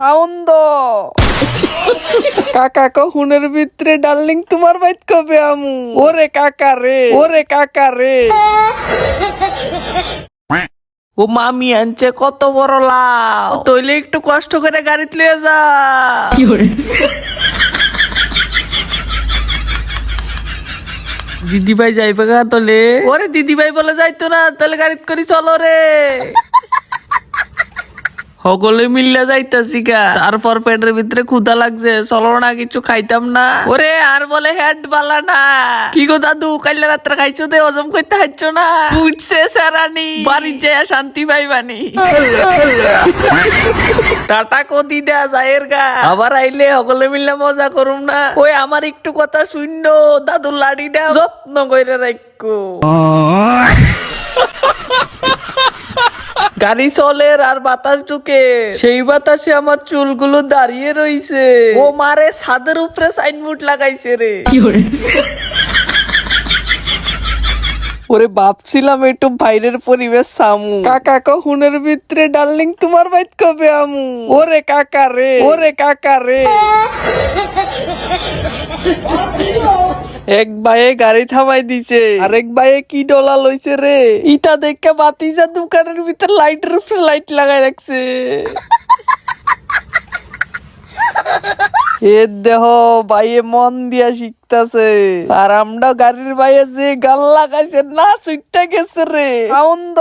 আনন্দ কাকা কহুনের ভিতরে ডার্লিং তোমার বাইত কবে আমু ওরে কাকা রে ও মামি আনছে কত বড় লাউ তইলে একটু কষ্ট করে গাড়িতে লিয়ে যা দিদি ভাই যাইবে গা তোলে ওরে দিদি ভাই বলে যাইতো না তাহলে গাড়িতে করে চলো রে সকলে মিললে যাইতাছি গা তারপর পেটের ভিতরে ক্ষুধা লাগছে চলো না কিছু খাইতাম না ওরে আর বলে হেড বালা না কি গো দাদু কাইলে রাত্রে খাইছো দে হজম করতে হাইছো না উঠছে সারানি বাড়ি যায় শান্তি পাইবানি টাটা কদি দেয়া যায় গা আবার আইলে সকলে মিললে মজা করুম না ওই আমার একটু কথা শূন্য দাদুর লাড়িটা যত্ন করে রাখো গাড়ি চলে আর বাতাস ঢুকে সেই বাতাসে আমার চুলগুলো দাঁড়িয়ে রইছে ও মারে ছাদের উপরে সাইনবোর্ড লাগাইছে রে ওরে ভাবছিলাম একটু বাইরের পরিবেশ সামু কাকা কহুনের ভিতরে ডার্লিং তোমার বাইত কবে আমু ওরে কাকা রে এক ভাইয়ে গাড়ি থামাই দিছে আরেক ভাইয়ে কি ডলা লইছে রে ইটা দেখে বাতিজা দোকানের ভিতর লাইটের উপরে লাইট লাগাই রাখছে এ দেহ ভাইয়ে মন দিয়া শিখতাছে আর আমরা গাড়ির ভাইয়ে যে গাল লাগাইছে না ছুটটা গেছে রে আনন্দ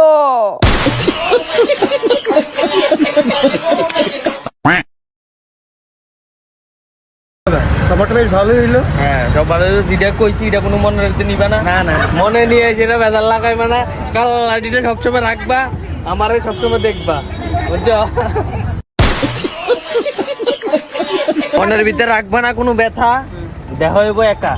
সবারটা বেশ ভালোই হইলো। হ্যাঁ সবার যেটা কইছি এটা কোনো মনে রাখতে নিবা না না মনে নিয়ে সেটা বেজার লাগাইবা না কাল লাঠিটা সবসময় রাখবা আমারে সবসময় দেখবা বুঝছো মনের ভিতরে রাখবা না কোনো ব্যথা দেহ হইব একা